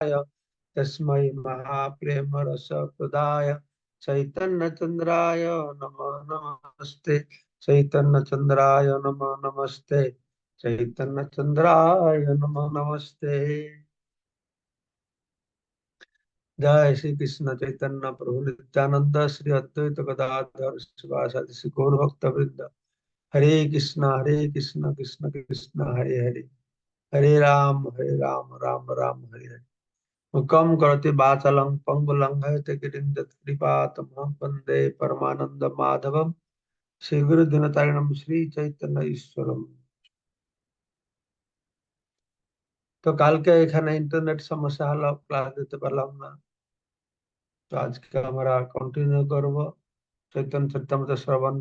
तस्मै महाप्रेम रस प्रदाय चैतन्य चंद्राय नमः नमस्ते। चैतन्य चंद्राय नमः नमस्ते। चैतन्य चंद्राय नमः नमस्ते। जय श्री कृष्ण चैतन्य प्रभु नित्यानंद श्री अद्वैत गदाधर शिवासादि श्री गौर भक्त वृंद। हरे कृष्ण कृष्ण कृष्ण हरे हरे, हरे राम राम राम हरे हरे। मुकम करोति वाचालं पंगुलं हयते कृपातमहं वन्दे परमानंद माधवम श्री गुरु दिनतारिणम श्री चैतन्य ईश्वरम। তো কালকে এখানে ইন্টারনেট সমস্যা হলো, ক্লাস দিতে পারলাম না। তো আজকে আমরা কন্টিনিউ করব চৈতন্য চরিতামৃত শ্রবণ,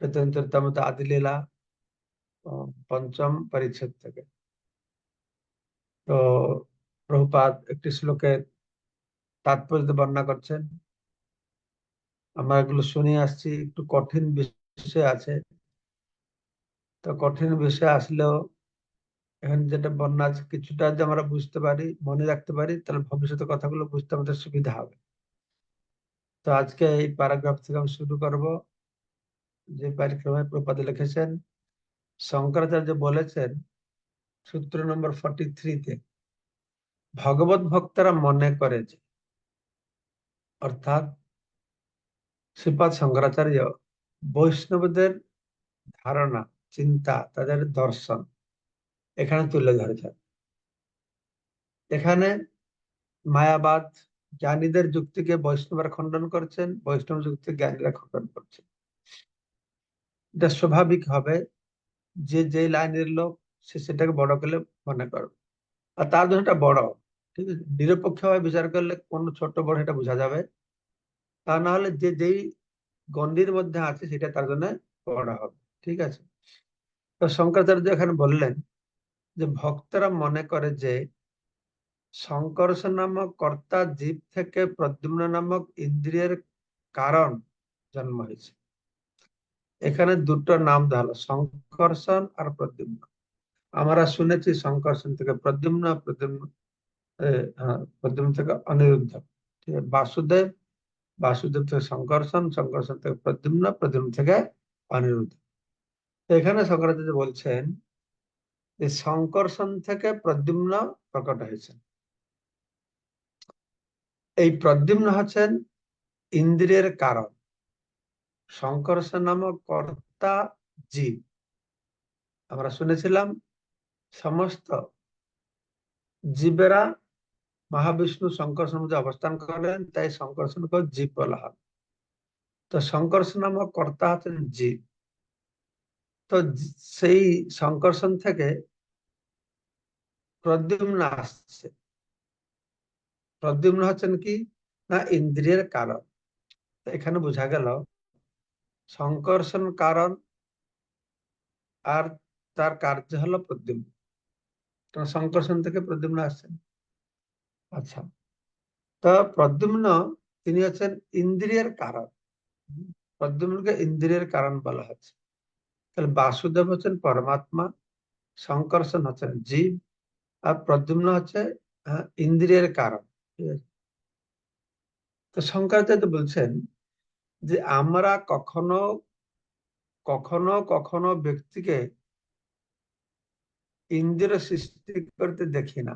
চৈতন্য চরিতামৃত আদি লীলা পঞ্চম পরিচ্ছেদ থেকে। তো প্রভুপাদ একটি শ্লোকের তাৎপর্য বর্ণনা করছেন, আমরা এগুলো শুনে আসছি। একটু কঠিন বিষয় আছে, তো কঠিন বিষয় আসলেও এখন যেটা বর্ণনা আছে কিছুটা যদি আমরা বুঝতে পারি, মনে রাখতে পারি, তাহলে ভবিষ্যতে কথাগুলো বুঝতে আমাদের সুবিধা হবে। তো আজকে এই প্যারাগ্রাফ থেকে আমি শুরু করব, যে প্যারাগ্রাফে প্রভুপাদ লিখেছেন। শঙ্করাচার্য বলেছেন সূত্র নম্বর 43-তে, ভগবত ভক্তরা মনে করে যে, অর্থাৎ শ্রীপাদ শঙ্করাচার্য বৈষ্ণবদের ধারণা, চিন্তা, তাদের দর্শন এখানে তুলে ধরেছেন। এখানে মায়াবাদ জ্ঞানীদের যুক্তিকে বৈষ্ণবরা খণ্ডন করছেন, বৈষ্ণব যুক্তি জ্ঞানীরা খণ্ডন করছেন। এটা স্বাভাবিক হবে, যে যে লাইনের লোক সে সেটাকে বড় করলে মনে করবে, আর তার জন্য এটা বড়। ঠিক আছে, নিরপেক্ষ ভাবে বিচার করলে কোন ছোট বড় এটা বোঝা যাবে। তা না হলে যে যেই গণ্ডির মধ্যে আছে সেটা তার জন্য বড় হবে। ঠিক আছে, তো শঙ্করাচার্য এখানে বললেন যে ভক্তরা মনে করে যে সংকর্ষণ নামক কর্তা জীব থেকে প্রদ্যুম্ন নামক ইন্দ্রিয়ের কারণ জন্ম হয়েছে। এখানে দুটো নাম দেওয়া হলো, সংকর্ষণ আর প্রদ্যুম্ন। আমরা শুনেছি সংকর্ষণ থেকে প্রদ্যুম্ন, প্রদ্যুম্ন থেকে অনিরুদ্ধ। ঠিক আছে, বাসুদেব, বাসুদেব থেকে সংকর্ষণ, সংকর্ষণ থেকে প্রদ্যুম্ন, প্রদ্যুম্ন থেকে অনিরুদ্ধ। এখানে শঙ্করাচার্য বলছেন যে সংকর্ষণ থেকে প্রদ্যুম্ন প্রকট হয়েছে। এই প্রদ্যুম্ন হচ্ছেন ইন্দ্রিয়ের কারণ, সংকর্ষণ নামক কর্তা জীব। আমরা শুনেছিলাম সমস্ত জীবেরা মহাবিষ্ণু সংকর্ষণ মধ্যে অবস্থান করেন, তাই সংকর্ষণকে জীব বলা হয়। তো সংকর্ষণ নামক কর্তা হচ্ছেন জীব। তো সেই সংকর্ষণ থেকে প্রদ্যুম্ন আসছে। প্রদ্যুম্ন হচ্ছেন কি না ইন্দ্রিয়ের কারণ। এখানে বোঝা গেল সংকর্ষণ কারণ আর তার কার্য হলো প্রদ্যুম্ন। সংকর্ষণ থেকে প্রদ্যুম্ন আসছেন। আচ্ছা, তো প্রদ্যুম্ন তিনি হচ্ছেন ইন্দ্রিয়ের কারণ। প্রদ্যুম্নকে ইন্দ্রিয়ের কারণ বলা হচ্ছে। তাহলে বাসুদেব হচ্ছেন পরমাত্মা, সংকর্ষণ হচ্ছেন জীব, আর প্রদ্যুম্ন হচ্ছে ইন্দ্রিয়ের কারণ। ঠিক আছে, তো শঙ্করাচার্য বলছেন যে আমরা কখনো কখনো কখনো ব্যক্তিকে ইন্দ্রিয় সৃষ্টি করতে দেখি না।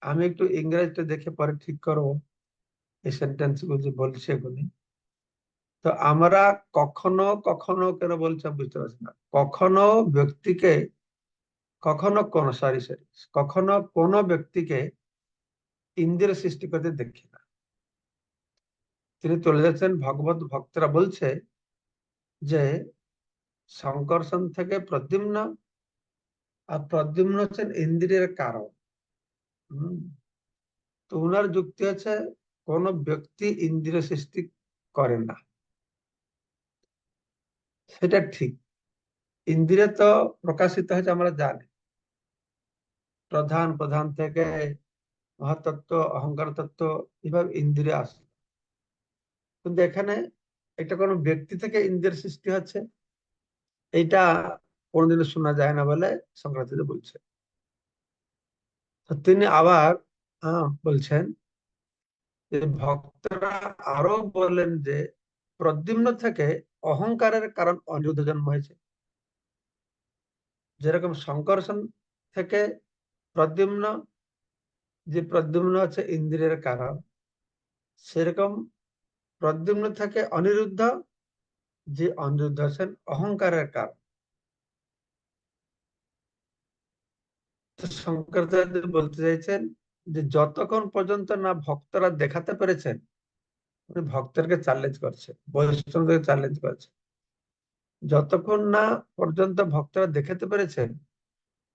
আমি একটু ইংরেজিটা দেখে পরে ঠিক করবো এই সেন্টেন্স গুলো যে বলছি এগুলি। তো আমরা কখনো কখনো কেন বলছে বুঝতে পারছি না। কখনো ব্যক্তিকে, কখনো কোন সরি সরি কখনো কোনো ব্যক্তিকে ইন্দ্রিয় সৃষ্টি করতে দেখি না। তিনি চলে যাচ্ছেন, ভগবত ভক্তরা বলছে যে সংকর্ষণ থেকে প্রদ্যুম্ন, আর প্রদ্যুম্ন হচ্ছেন ইন্দ্রিয়ের কারণ। হম, তো উনার যুক্তি আছে কোন ব্যক্তি ইন্দ্রিয় সৃষ্টি করে না। সেটা ঠিক, ইন্দ্রিয় তো প্রকাশিত হয়েছে আমরা জানি, প্রধান প্রধান থেকে মহাতত্ত্ব, অহংকার তত্ত্ব, এভাবে ইন্দ্রিয় আসে। কিন্তু এখানে এটা কোনো ব্যক্তি থেকে ইন্দ্রিয়ের সৃষ্টি হচ্ছে, এইটা কোনোদিনও শোনা যায় না বলে শঙ্করাচার্য বলছে। তো তিনি আবার বলছেন যে ভক্তরা আরো বলেন যে প্রদ্যুম্ন থেকে অহংকারের কারণ অনিরুদ্ধ জন্ম হয়েছে। যেরকম সংকর্ষণ থেকে প্রদ্যুম্ন, যে প্রদ্যুম্ন হচ্ছে ইন্দ্রিয়ের কারণ, সেরকম প্রদ্যুম্ন থেকে অনিরুদ্ধ, যে অনিরুদ্ধ হচ্ছেন অহংকারের কারণ। তো শঙ্করাচার্য বলতে চাইছেন যে যতক্ষণ পর্যন্ত না ভক্তরা দেখাতে পেরেছেন, উনি ভক্তদেরকে চ্যালেঞ্জ করছে, বৈষ্ণবদেরকে চ্যালেঞ্জ করছে, যতক্ষণ না পর্যন্ত ভক্তরা দেখাতে পেরেছেন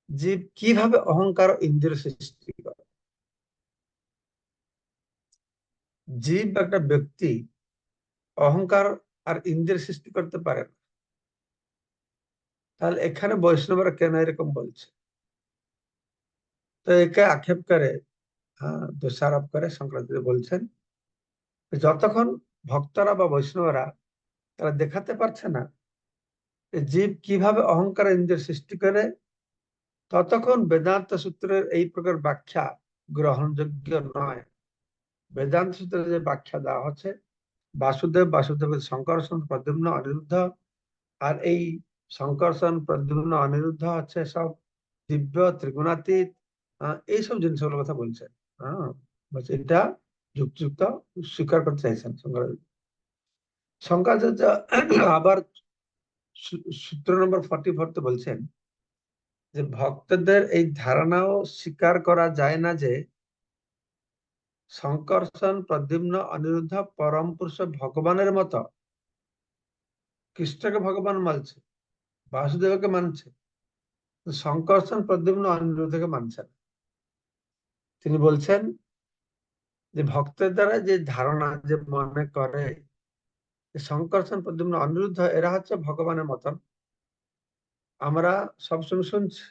জীব কিভাবে অহংকার ও ইন্দ্রিয় সৃষ্টি করে। জীব একটা ব্যক্তি অহংকার আর ইন্দ্রিয় সৃষ্টি করতে পারে না, তাহলে এখানে বৈষ্ণবরা কেন এরকম বলছে? তো একে আক্ষেপ করে, দোষারোপ করে শঙ্করাচার্য বলছেন যতক্ষণ ভক্তরা বা বৈষ্ণবরা তারা দেখাতে পারছে না যে জীব কিভাবে অহংকার ইন্দ্রিয় সৃষ্টি করে, ততক্ষণ বেদান্ত সূত্রের এই প্রকার ব্যাখ্যা গ্রহণযোগ্য নয়। বেদান্ত সূত্রে যে ব্যাখ্যা দেওয়া হচ্ছে বাসুদেবের সংকর্ষণ প্রদ্যুম্ন অনিরুদ্ধ, আর এই সংকর্ষণ প্রদ্যুম্ন অনিরুদ্ধ হচ্ছে সব দিব্য ত্রিগুণাতীত, এইসব জিনিসগুলোর কথা বলছেন। হ্যাঁ, বলছে এটা যুক্তিযুক্ত স্বীকার করতে চাইছেন শঙ্করাচার্য। শঙ্করাচার্য আবার সূত্র নম্বর 44 বলছেন যে ভক্তদের এই ধারণাও স্বীকার করা যায় না যে সংকর্ষণ প্রদ্যুম্ন অনিরুদ্ধ পরম পুরুষ ভগবানের মতো কৃষ্ণকে ভগবান মানছে, বাসুদেবকে মানছে, সংকর্ষণ প্রদ্যুম্ন অনিরুদ্ধকে মানছে না। তিনি বলছেন যে ভক্তের দ্বারা যে ধারণা, যে মনে করে যে সংকর্ষণ প্রদ্যুম্ন অনিরুদ্ধ এরা হচ্ছে ভগবানের মতন, আমরা সবসময় শুনছি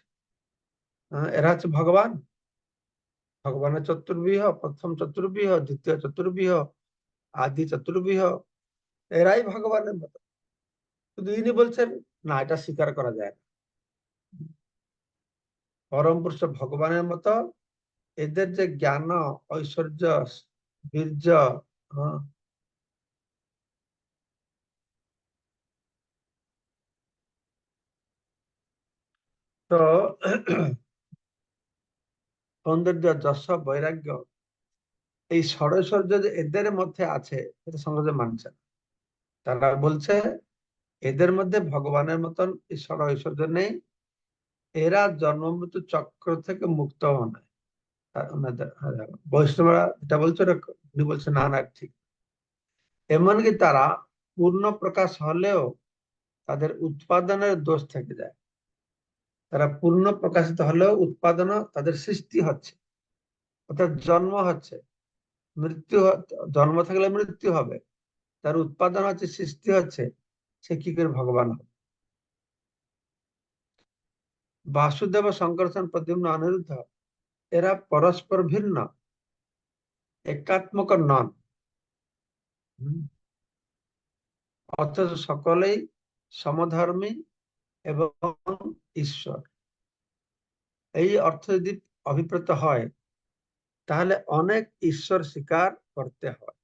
এরা হচ্ছে ভগবান, ভগবানের চতুর্বিহ, প্রথম চতুর্বিহ, দ্বিতীয় চতুর্বিহ, আদি চতুর্বিহ, এরাই ভগবানের মত। কিন্তু ইনি বলছেন না, এটা স্বীকার করা যায় না। পরম পুরুষ ভগবানের মতো এদের যে জ্ঞান, ঐশ্বর্য, বীর্য, হ্যাঁ, তো সৌন্দর্য, যশ, বৈরাগ্য, এই ষড়ৈশ্বর্য যে এদের মধ্যে আছে এটা সঙ্গে মানছে না। তারা বলছে এদের মধ্যে ভগবানের মতন এই ষড়ৈশ্বর্য নেই, এরা জন্ম মৃত্যু চক্র থেকে মুক্ত নয়। বৈষ্ণবরা এটা বলছে, উনি বলছে না না ঠিক। এমনকি তারা পূর্ণ প্রকাশ হলেও তাদের উৎপাদনের দোষ থেকে যায়। তারা পূর্ণ প্রকাশিত হলেও উৎপাদন, তাদের সৃষ্টি হচ্ছে, অর্থাৎ জন্ম হচ্ছে, মৃত্যু জন্ম থাকলে মৃত্যু হবে, তার উৎপাদন হচ্ছে, সৃষ্টি হচ্ছে, সে কি করে ভগবান হবে? বাসুদেব, সংকর্ষণ প্রদ্যুম্ন অনিরুদ্ধ এরা পরস্পর ভিন্ন, একাত্মক নন, অথচ সকলেই সমধর্মী এবং ঈশ্বর। এই অর্থ যদি অভিপ্রেত হয় তাহলে অনেক ঈশ্বর স্বীকার করতে হয়।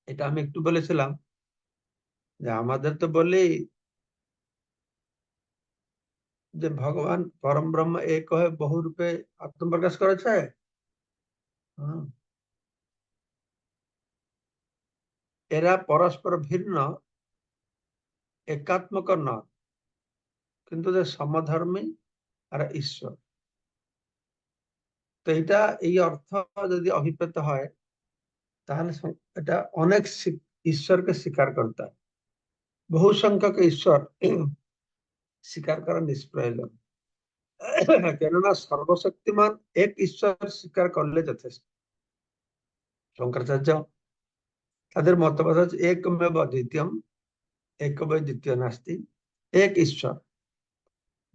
এটা আমি একটু বলেছিলাম যে আমাদের তো বলি যে ভগবান পরম ব্রহ্ম এক হয়ে বহু রূপে আত্মপ্রকাশ করেছে। হুম, এরা পরস্পর ভিন্ন, একাত্মক নয়, কিন্তু যে সমধর্মী আর ঈশ্বর। তো এটা এই অর্থ যদি অভিপ্রেত হয় তাহলে এটা অনেক ঈশ্বরকে স্বীকার করতে হয়। বহু সংখ্যক ঈশ্বর স্বীকার করা নিষ্প্রয়োজন। কেননা সর্বশক্তিমান এক ঈশ্বর স্বীকার করলে যথেষ্ট। শঙ্করাচার্য তাদের মতবাদ হচ্ছে একমেব দ্বিতীয়ম, একমেব দ্বিতীয় নাস্তি, এক ঈশ্বর,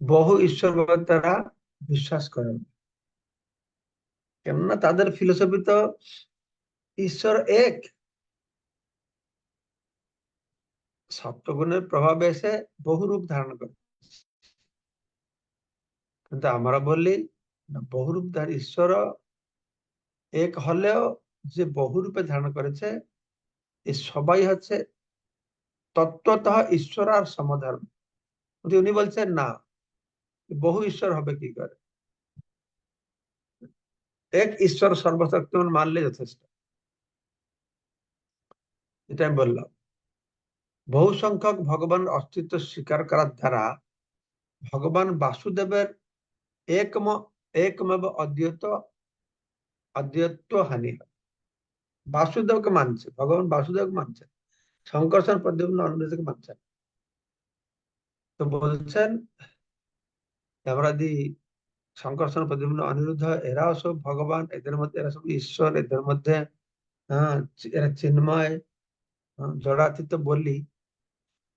বহু ঈশ্বর তারা বিশ্বাস করেন। কেননা তাদের ফিলোসফি তো ঈশ্বর এক, সপ্তগুণের প্রভাবে এসে বহু রূপ ধারণ করে। কিন্তু আমরা বললি না, বহুরূপধারী ঈশ্বর এক হলেও যে বহুরূপে ধারণ করেছে, এই সবাই হচ্ছে তত্ত্বতঃ ঈশ্বর আর সমধর্ম। কিন্তু উনি বলছেন না, বহু ঈশ্বর হবে কি করে, এক ঈশ্বর সর্বশক্তিমান মানলে যথেষ্ট। এটা আমি বললাম। বহু সংখ্যক ভগবান অস্তিত্ব স্বীকার করার দ্বারা ভগবান বাসুদেবের একম একমেব অদ্বৈত অদ্বৈত হানি হয়। বাসুদেবকে মানছে, ভগবান বাসুদেবকে মানছে, শঙ্কর্ষণ প্রদ্যুম্ন অনিরুদ্ধকে মানছেন। তো বলছেন আমরা যদি শঙ্কর্ষণ প্রদ্যুম্ন অনিরুদ্ধ এরাও সব ভগবান, এদের মধ্যে এরা সব ঈশ্বর, এদের মধ্যে হ্যাঁ এরা চিন্ময়, জড়াতীত বলি,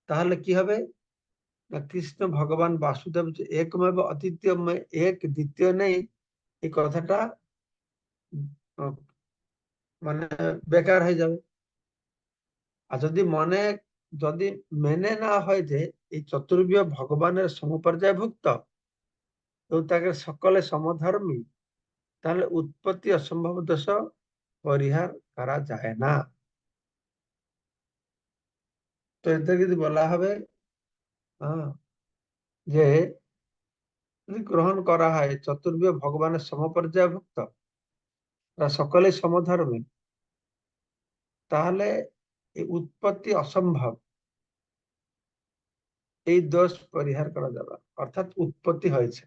তাহলে কি হবে না, কৃষ্ণ ভগবান বাসুদেব যে একমেব অদ্বিতীয়, এক দ্বিতীয় নেই, এই কথাটা আহ, মানে বেকার হয়ে যাবে। আর যদি মেনে না হয় যে এই চতুর্বিহ ভগবানের সমপর্যায়ভুক্ত এবং তাকে সকলে সমধর্মী, তাহলে উৎপত্তি অসম্ভব দোষ পরিহার করা যায় না। তো এতে যদি বলা হবে আহ, যে যদি গ্রহণ করা হয় চতুর্বিহ ভগবানের সমপর্যায়ভুক্ত, তারা সকলেই সমধর্মী, তাহলে এই উৎপত্তি অসম্ভব, এই দোষ পরিহার করা যাবে। অর্থাৎ উৎপত্তি হয়েছে,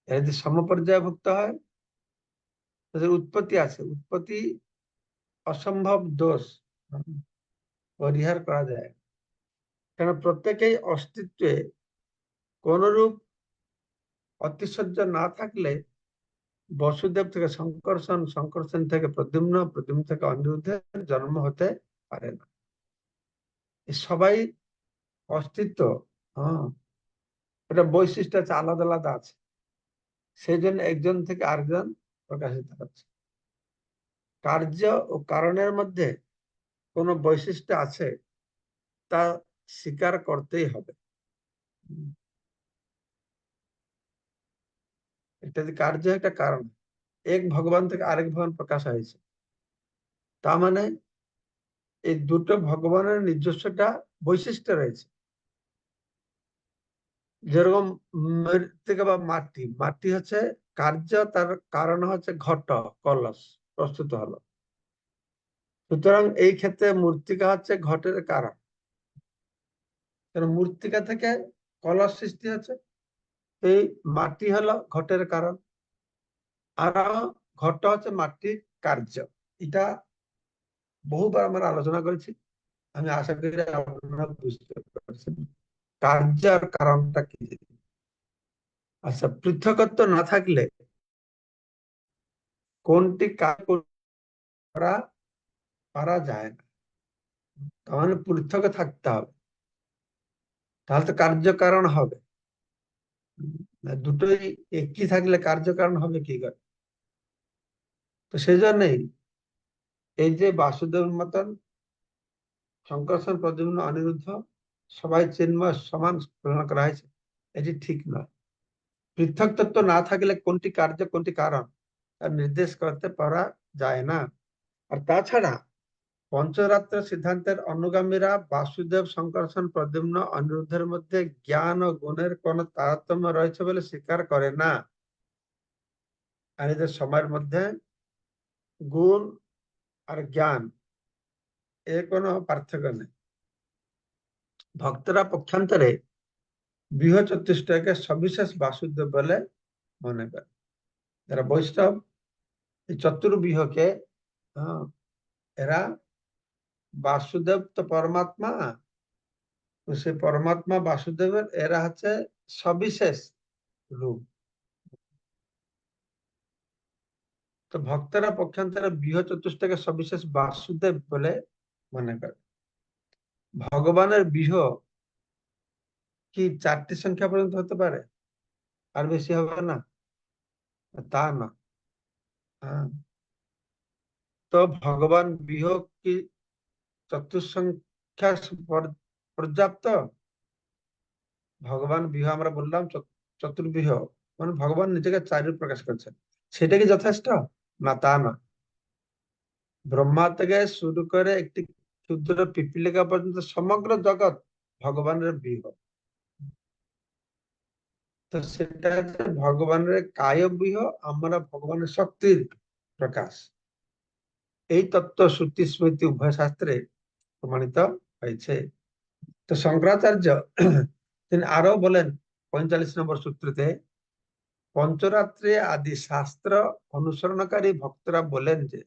এরা যদি সমপর্যায়ভুক্ত হয় তাদের উৎপত্তি আছে, উৎপত্তি অসম্ভব দোষ পরিহার করা যায়। কারণ প্রত্যেকেই অস্তিত্বে কোনরূপ অতিশয্য না থাকলে বসুদেব থেকে শঙ্কর্ষণ, শঙ্কর্ষণ থেকে প্রদ্যুম্ন, প্রদ্যুম্ন থেকে অনিরুদ্ধের জন্ম হতে পারে না। এই সবাই অস্তিত্ব, হ্যাঁ এটা বৈশিষ্ট্য আছে, আলাদা আলাদা আছে, সেই জন্য একজন থেকে আরেকজন প্রকাশিত হচ্ছে। কার্য ও কারণের মধ্যে কোনো বৈশিষ্ট্য আছে, তা স্বীকার করতেই হবে। একটা যে কার্য, একটা কারণ, এক ভগবান থেকে আরেক ভগবান প্রকাশ হয়েছে, তার মানে এই দুটো ভগবানের নিজস্বটা বৈশিষ্ট্য রয়েছে। যেরকম মৃত্তিকা বা মাটি, মাটি হচ্ছে কার্য, তার কারণ হচ্ছে ঘট, কলস প্রস্তুত হলো। সুতরাং এই ক্ষেত্রে মূর্তিকা হচ্ছে ঘটের কারণ, কারণ মূর্তিকা থেকে কলস সৃষ্টি হচ্ছে। এই মাটি হলো ঘটের কারণ, আর ঘট হচ্ছে মাটির কার্য। এটা বহুবার আমরা আলোচনা করেছি, আমি আশা করি আপনারা বুঝতে পারছেন কার্য আর কারণটা কি। আচ্ছা, পৃথকত্ব না থাকলে কোনটি কাজ করা পারা যায় না, তার মানে পৃথক থাকতে হবে, তাহলে তো কার্যকারণ হবে। দুটোই একই থাকলে কার্যকারণ হবে কি করে? তো সেই জন্যই এই যে বাসুদেবের মতন শঙ্কর্ষণ, প্রদ্যুম্ন, অনিরুদ্ধ সবাই চিন্ময় সমান তুলনা করা হয়েছে, এটি ঠিক নয়। পৃথক তত্ত্ব না থাকলে কোনটি কার্য কোনটি কারণ তা নির্দেশ করতে পারা যায় না। আর তাছাড়া পঞ্চরাত্র সিদ্ধান্তের অনুগামীরা বাসুদেব, শঙ্কর্ষণ, প্রদ্যুম্ন, অনিরুদ্ধের মধ্যে জ্ঞান ও গুণের কোন তারতম্য রয়েছে বলে স্বীকার করে না। আর এদের সময়ের মধ্যে গুণ আর জ্ঞান এর কোনো পার্থক্য নেই। ভক্তরা পক্ষান্তরে বৃহচতুষ্টয়কে সবিশেষ বাসুদেব বলে মনে করে। যারা বৈষ্ণব এই চতুর্বিহকে, হ্যাঁ, এরা বাসুদেব তো পরমাত্মা, তো সে পরমাত্মা বাসুদেবের এরা হচ্ছে সবিশেষ রূপ। তো ভক্তরা পক্ষান্তরে বৃহচতুষ্টয়কে সবিশেষ বাসুদেব বলে মনে করে। ভগবানের বৃহ কি 4টি সংখ্যা পর্যন্ত হতে পারে, আর বেশি হবে না? তা না। হ্যাঁ, তো ভগবান বৃহ কি চতুর্সংখ্যা পর্যাপ্ত? ভগবান বৃহ আমরা বললাম চতুর্বৃহ, মানে ভগবান নিজেকে চারি রূপ প্রকাশ করছেন। সেটা কি যথেষ্ট? না, তা না। ব্রহ্মা থেকে শুরু করে একটি ক্ষুদ্র পিপীলিকা পর্যন্ত সমগ্র জগৎ ভগবানের বিহ। তো সেটা হচ্ছে ভগবানের কায় বিহ, আমরা ভগবানের শক্তির প্রকাশ। এই তত্ত্ব শ্রুতি স্মৃতি উভয় শাস্ত্রে প্রমাণিত হয়েছে। তো শঙ্করাচার্য তিনি আরো বলেন 45 নম্বর সূত্রতে, পঞ্চরাত্রে আদি শাস্ত্র অনুসরণকারী ভক্তরা বলেন যে,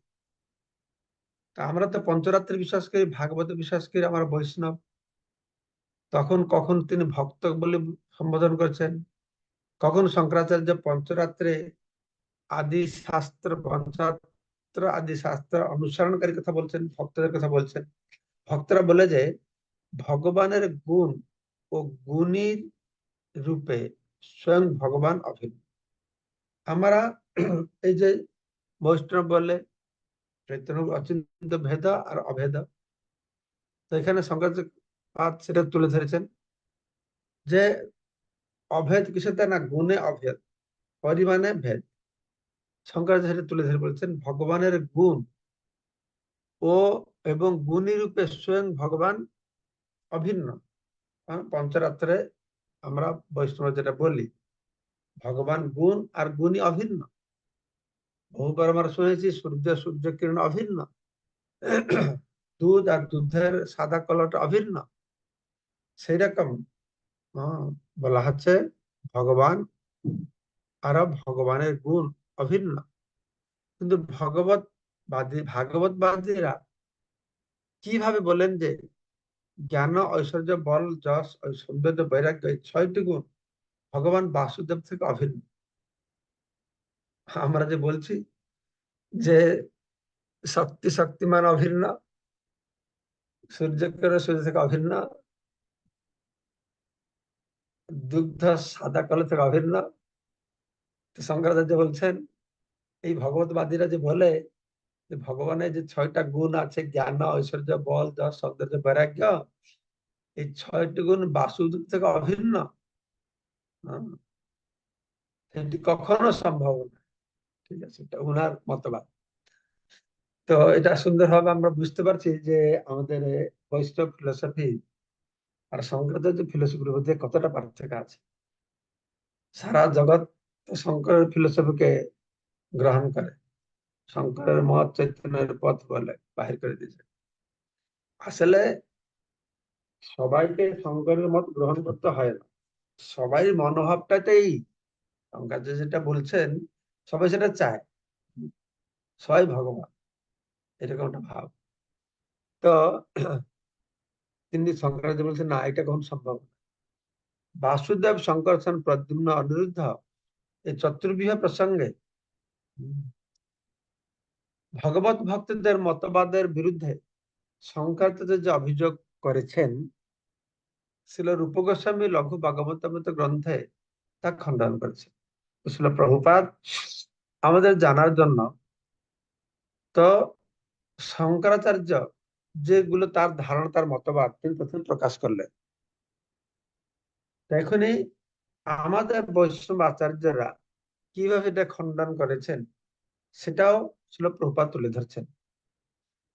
তা আমরা তো পঞ্চরাত্রি বিশ্বাস করি, ভাগবত বিশ্বাস করি, আমরা বৈষ্ণব, তখন কখন তিনি ভক্ত বলে সম্বোধন করছেন? কখন শঙ্করাচার্য পঞ্চরাত্রে আদি শাস্ত্র, পঞ্চাত্র আদি শাস্ত্র অনুসরণকারী কথা বলছেন, ভক্তদের কথা বলছেন? ভক্তরা বলে যে ভগবানের গুণ ও গুণীর রূপে স্বয়ং ভগবান অভিন্ন। আমরা এই যে বৈষ্ণব বলে চৈতন্য অচিন্ত ভেদ আর অভেদ, তো এখানে শঙ্করাচার্য সেটা তুলে ধরেছেন যে অভেদ কিসেতে না, গুণে অভেদ, পরিমাণে ভেদ। শঙ্করাচার্য তুলে ধরে বলছেন ভগবানের গুণ ও এবং গুণী রূপে স্বয়ং ভগবান অভিন্ন। পঞ্চরাত্রে আমরা বৈষ্ণব যেটা বলি, ভগবান গুণ আর গুণী অভিন্ন। বহুবার আমরা শুনেছি সূর্য সূর্য কিরণ অভিন্ন, দুধ আর দুধের সাদা কলটা অভিন্ন। সেই রকম বলা হচ্ছে ভগবান আর ভগবানের গুণ অভিন্ন। কিন্তু ভাগবতবাদীরা কিভাবে বলেন যে জ্ঞান ঐশ্বর্য বল যশ সৌন্দর্য বৈরাগ্য এই 6টি গুণ ভগবান বাসুদেব থেকে অভিন্ন। আমরা যে বলছি যে শক্তিমান অভিন্ন, সূর্য থেকে অভিন্ন, দুগ্ধ সাদা কালো থেকে অভিন্ন, শঙ্করাচার্য বলছেন এই ভগবতবাদীরা যে বলে যে ভগবানের যে 6টা গুণ আছে, জ্ঞান ঐশ্বর্য বল যশ সৌন্দর্য বৈরাগ্য, এই 6টি গুণ বাসুদেব থেকে অভিন্ন, এটি কখনো সম্ভব না। ঠিক আছে, এটা উনার মতবাদ। তো এটা সুন্দরভাবে আমরা বুঝতে পারছি যে আমাদের বৈষ্ণব ফিলোসফি আর শঙ্করাচার্য ফিলোসফির মধ্যে কতটা পার্থক্য আছে। সারা জগৎ শঙ্করের ফিলোসফিকে গ্রহণ করে, শঙ্করের মত চৈতন্যের পথ বলে বাহির করে দিয়েছে। আসলে সবাইকে শঙ্করের মত গ্রহণ করতে হয় না, সবাই মনোভাবটাতেই শঙ্করাচার্য যেটা বলছেন সবাই সেটা চায়, সবাই ভগবান, এরকম একটা ভাব। তো তিনি শঙ্করাচার্য বলছেন না, এটা কখন সম্ভব না। বাসুদেব শঙ্করসন প্রদ্যুম্ন অনিরুদ্ধ এই চতুর্বিহ প্রসঙ্গে ভগবত ভক্তদের মতবাদের বিরুদ্ধে শঙ্করাচার্য যে অভিযোগ করেছেন, শিল রূপ গোস্বামী লঘু ভাগবতামৃত গ্রন্থে তা খণ্ডন করেছেন। শিল প্রভুপাদ আমাদের জানার জন্য, তো শঙ্করাচার্য যেগুলো তার ধারণা, তার মতবাদ তিনি প্রথমে প্রকাশ করলেন, এখনই আমাদের বৈষ্ণব আচার্যরা কিভাবে এটা খণ্ডন করেছেন সেটাও শিল প্রভুপাদ তুলে ধরছেন।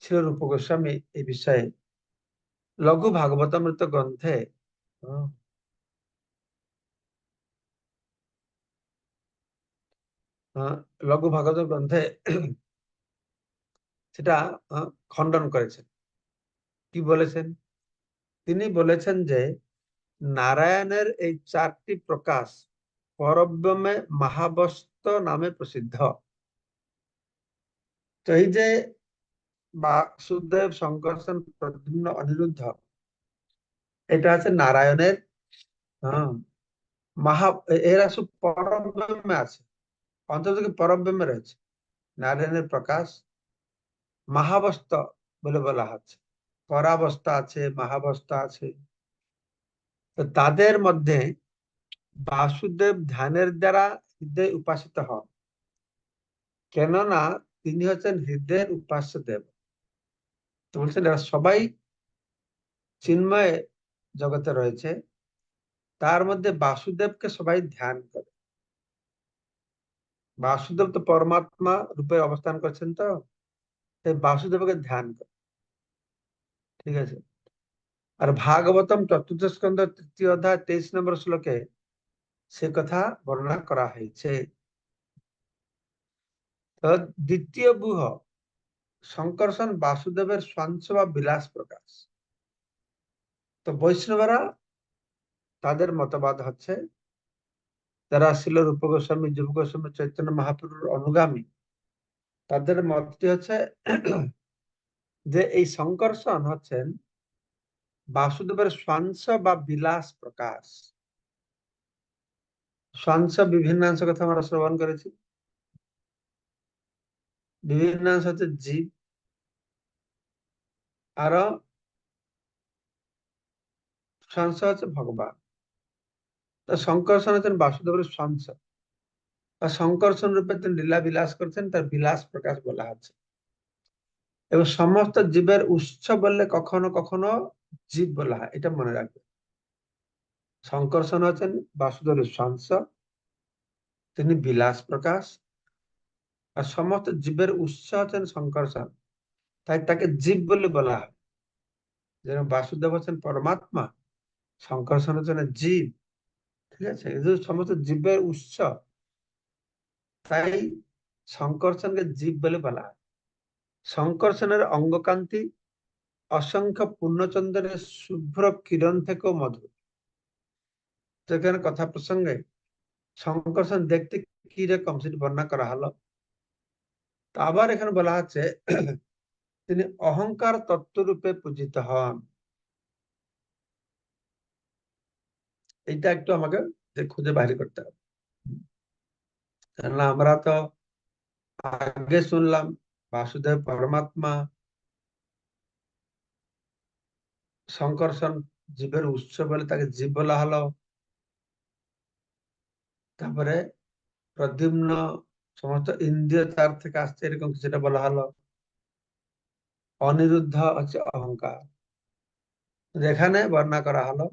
শিল রূপ গোস্বামী এই বিষয়ে লঘু ভাগবতামৃত গ্রন্থে আহ, লঘু ভাগবত গ্রন্থে সেটা খণ্ডন করেছেন। কি বলেছেন? তিনি বলেছেন যে নারায়ণের এই 4টি প্রকাশ পরব্রহ্মে মহাবস্ত নামে প্রসিদ্ধ। তো এই যে বাসুদেব শঙ্করসন প্রদ্যুম্ন অনিরুদ্ধ, এটা আছে নারায়ণের হ্যাঁ মহা, এরা সব পরব্রহ্মে আছে, অন্তত পরব্রহ্মে রয়েছে। নারায়ণের প্রকাশ মহাবস্ত বলে বলা হচ্ছে, পরাবস্থা আছে, মহাবস্থা আছে। তো তাদের মধ্যে বাসুদেব ধ্যানের দ্বারা হৃদয় উপাসিত হন, কেননা তিনি হচ্ছেন হৃদয়ের উপাস্য দেব। তো বলছেন এরা সবাই চিন্ময় জগতে রয়েছে, তার মধ্যে বাসুদেবকে সবাই ধ্যান করে। বাসুদেব তো পরমাত্মা রূপে অবস্থান করছেন, তো এই বাসুদেবকে ধ্যান কর, ঠিক আছে। আর ভাগবতম চতুর্থ স্কন্ধ 3য় অধ্যায় 23 নম্বর শ্লোকে সে কথা বর্ণনা করা হয়েছে। তো দ্বিতীয় ব্যূহ শঙ্কর্ষণ বাসুদেবের স্বাংশ বা বিলাস প্রকাশ। তো বৈষ্ণবরা তাদের মতবাদ হচ্ছে, যারা ছিল রূপ গোস্বামী, যুব গোস্বামী, চৈতন্য মহাপ্রভুর অনুগামী, তাদের মতটি হচ্ছে যে এই শঙ্কর্ষণ হচ্ছেন বাসুদেবের স্বাংশ বা বিলাস প্রকাশ। স্বাংশ বিভিন্নাংশ কথা আমরা শ্রবণ করেছি। বিভিন্নাংশ হচ্ছে জীব, আরো স্বাংশ হচ্ছে ভগবান। তো শঙ্কর্ষণ হচ্ছেন বাসুদেবের স্বাংশ, আর শঙ্কর্ষণ রূপে তিনি লীলা বিলাস করছেন, তার বিলাস প্রকাশ বলা হচ্ছে। এবং সমস্ত জীবের উৎস বললে কখনো কখনো জীব বলা হয়, এটা মনে রাখবে। শঙ্কর্ষণ হচ্ছেন বাসুদেবের স্বাংশ, তিনি বিলাস প্রকাশ, আর সমস্ত জীবের উৎস হচ্ছেন শঙ্কর্ষণ, তাই তাকে জীব বলে বলা হয়। যেমন বাসুদেব হচ্ছেন পরমাত্মা, শঙ্কর্ষণ হচ্ছেন জীব, ঠিক আছে। এই যে সমস্ত জীবের উৎস, তাই শঙ্কর্ষণকে জীব বলে বলা হয়। শঙ্কর্ষণের অঙ্গকান্তি অসংখ্য পূর্ণচন্দ্রের শুভ্র কিরণ থেকেও মধুর। যেখানে কথা প্রসঙ্গে শঙ্কর্ষণ দেখতে কি রকম সেটি বর্ণনা করা হলো। তো আবার এখানে বলা আছে তিনি অহংকার তত্ত্বরূপে পূজিত হন। এইটা একটু আমাকে খুঁজে বাইরে করতে হবে। কেননা আমরা তো আগে শুনলাম বাসুদেব পরমাত্মা, শঙ্কর্ষণ জীবের উৎস বলে তাকে জীব বলা হলো। তারপরে প্রদ্যুম্ন সমস্ত ইন্দ্রিয় তার থেকে আসছে, এরকম কিছুটা বলা হলো। অনিরুদ্ধ হচ্ছে অহংকার। যেখানে বর্ণনা করা হলো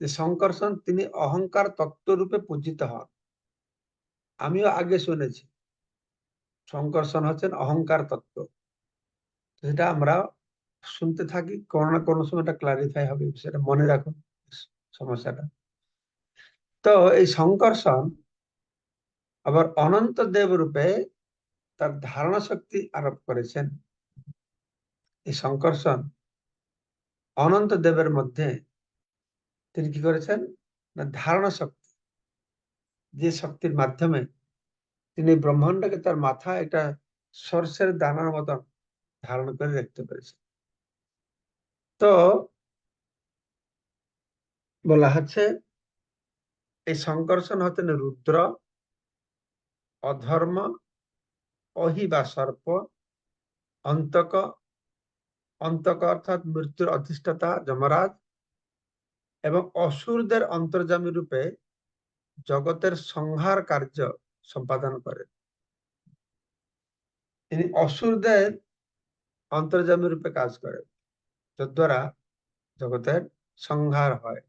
যে শঙ্কর্ষণ তিনি অহংকার তত্ত্বরূপে পূজিত হন। আমিও আগে শুনেছি শঙ্কর্ষণ হচ্ছেন অহংকার তত্ত্ব, সেটা আমরা শুনতে থাকি, কোনো না কোনো সময় এটা ক্লারিফাই হবে, সেটা মনে রাখুন সমস্যাটা। তো এই শঙ্কর্ষণ আবার অনন্ত দেব রূপে তার ধারণা শক্তি আরোপ করেছেন। এই শঙ্কর্ষণ অনন্ত দেবের মধ্যে তিনি কি করেছেন না, ধারণা শক্তি, যে শক্তির মাধ্যমে তিনি ব্রহ্মাণ্ডকে তার মাথায় একটা সর্ষের দানার মতন ধারণ করে রাখতে পেরেছেন। তো বলা হচ্ছে এই শঙ্কর্ষণ হতেন রুদ্র, অধর্ম, অহি বা সর্প, অন্তক, অন্তক অর্থাৎ মৃত্যুর অধিষ্ঠাতা যমরাজ, এবং অসুরদের অন্তর্যামী রূপে জগতের সংহার কার্য সম্পাদন করেন। তিনি অসুরদের অন্তর্যামী রূপে কাজ করেন, যদ্বারা জগতের সংহার হয়।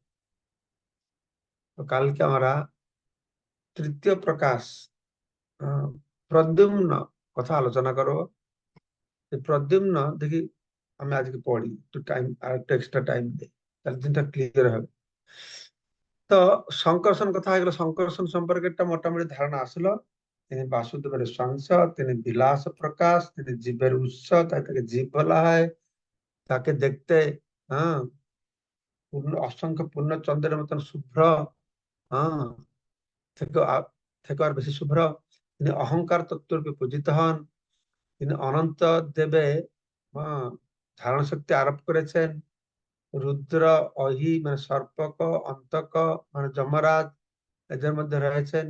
তো কালকে আমরা তৃতীয় প্রকাশ প্রদ্যুম্ন কথা আলোচনা করব। এই প্রদ্যুম্ন দেখি আমি আজকে পড়ি, একটু টাইম আর একটু এক্সট্রা টাইম দিই, তাহলে দিনটা ক্লিয়ার হবে। তো শঙ্কর্ষণ কথা হয়ে গেল, শঙ্কর্ষণ সম্পর্কে একটা মোটামুটি ধারণা আসলো। তিনি বাসুদেবের স্বাংশ, তিনি বিলাস প্রকাশ, তিনি জীবের উৎস, তাই তাকে জীব বলা হয়। তাকে দেখতে হ্যাঁ পূর্ণ অসংখ্য পূর্ণ চন্দ্রের মতন শুভ্র, হ্যাঁ থেকে থেকে আর বেশি শুভ্র। তিনি অহংকার তত্ত্বরূপে পূজিত হন। তিনি অনন্ত দেবে ধারণ শক্তি আরোপ করেছেন। রুদ্র, অহি মানে সর্পক, অন্তক মানে যমরাজ এদের মধ্যে রয়েছেন।